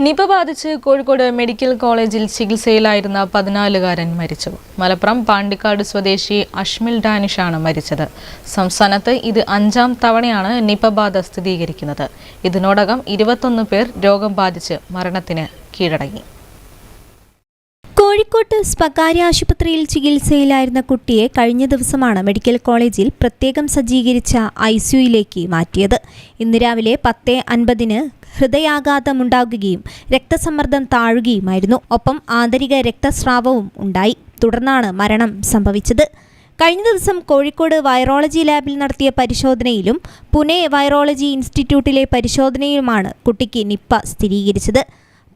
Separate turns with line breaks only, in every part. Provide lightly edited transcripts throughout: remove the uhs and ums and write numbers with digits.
Nipah ബാധിച്ച് Kozhikode medical കോളേജിൽ ചികിത്സയിലായിരുന്ന 14-കാരൻ മരിച്ചു. മലപ്പുറം പാണ്ടിക്കാട് സ്വദേശി അഷ്മിൽ ഡാനിഷാണ് മരിച്ചത്. സംസ്ഥാനത്ത് ഇത് 5ാം തവണയാണ് നിപ ബാധ സ്ഥിരീകരിക്കുന്നത്. ഇതിനോടകം 21 പേർ രോഗം ബാധിച്ച് മരണത്തിന് കീഴടങ്ങി.
കോഴിക്കോട്ട് സ്വകാര്യ ആശുപത്രിയിൽ ചികിത്സയിലായിരുന്ന കുട്ടിയെ കഴിഞ്ഞ ദിവസമാണ് മെഡിക്കൽ കോളേജിൽ പ്രത്യേകം സജ്ജീകരിച്ച ICUയിലേക്ക് മാറ്റിയത്. ഇന്ന് രാവിലെ 10:50-ന് ഹൃദയാഘാതമുണ്ടാകുകയും രക്തസമ്മർദ്ദം താഴുകയുമായിരുന്നു. ഒപ്പം ആന്തരിക രക്തസ്രാവവും ഉണ്ടായി. തുടർന്നാണ് മരണം സംഭവിച്ചത്. കഴിഞ്ഞ ദിവസം കോഴിക്കോട് വൈറോളജി ലാബിൽ നടത്തിയ പരിശോധനയിലും പുനെ വൈറോളജി ഇൻസ്റ്റിറ്റ്യൂട്ടിലെ പരിശോധനയിലുമാണ് കുട്ടിക്ക് നിപ്പ സ്ഥിരീകരിച്ചത്.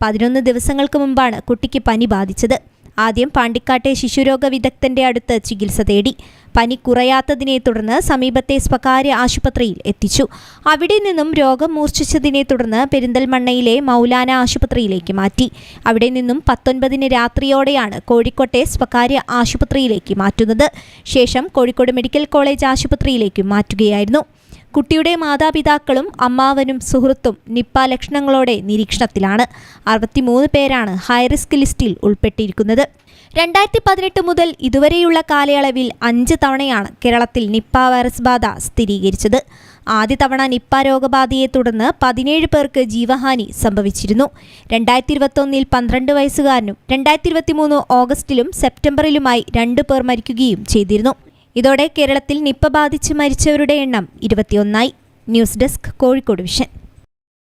11 ദിവസങ്ങൾക്ക് മുമ്പാണ് കുട്ടിക്ക് പനി ബാധിച്ചത്. ആദ്യം പാണ്ടിക്കാട്ടെ ശിശുരോഗ വിദഗ്ധന്റെ അടുത്ത് ചികിത്സ തേടി. പനി കുറയാത്തതിനെ തുടർന്ന് സമീപത്തെ സ്വകാര്യ ആശുപത്രിയിൽ എത്തിച്ചു. അവിടെ നിന്നും രോഗം മൂർച്ഛിച്ചതിനെ തുടർന്ന് പെരിന്തൽമണ്ണയിലെ മൗലാന ആശുപത്രിയിലേക്ക് മാറ്റി. അവിടെ നിന്നും 19-ന് രാത്രിയോടെയാണ് കോഴിക്കോട്ടെ സ്വകാര്യ ആശുപത്രിയിലേക്ക് മാറ്റുന്നത്. ശേഷം കോഴിക്കോട് മെഡിക്കൽ കോളേജ് ആശുപത്രിയിലേക്ക് മാറ്റുകയായിരുന്നു. കുട്ടിയുടെ മാതാപിതാക്കളും അമ്മാവനും സുഹൃത്തും നിപ്പ ലക്ഷണങ്ങളോടെ നിരീക്ഷണത്തിലാണ്. 63 പേരാണ് ഹൈറിസ്ക് ലിസ്റ്റിൽ ഉൾപ്പെട്ടിരിക്കുന്നത്. 2018 മുതൽ ഇതുവരെയുള്ള കാലയളവിൽ 5 തവണയാണ് കേരളത്തിൽ നിപ്പ വൈറസ് ബാധ സ്ഥിരീകരിച്ചത്. ആദ്യ തവണ നിപ്പ രോഗബാധയെ തുടർന്ന് 17 പേർക്ക് ജീവഹാനി സംഭവിച്ചിരുന്നു. 2021-ൽ 12 വയസ്സുകാരനും 2023 ഓഗസ്റ്റിലും സെപ്റ്റംബറിലുമായി 2 പേർ മരിക്കുകയും ചെയ്തിരുന്നു. ഇതോടെ കേരളത്തിൽ നിപ്പ ബാധിച്ച് മരിച്ചവരുടെ എണ്ണം 21ആയി. News desk, Kozhikode vision.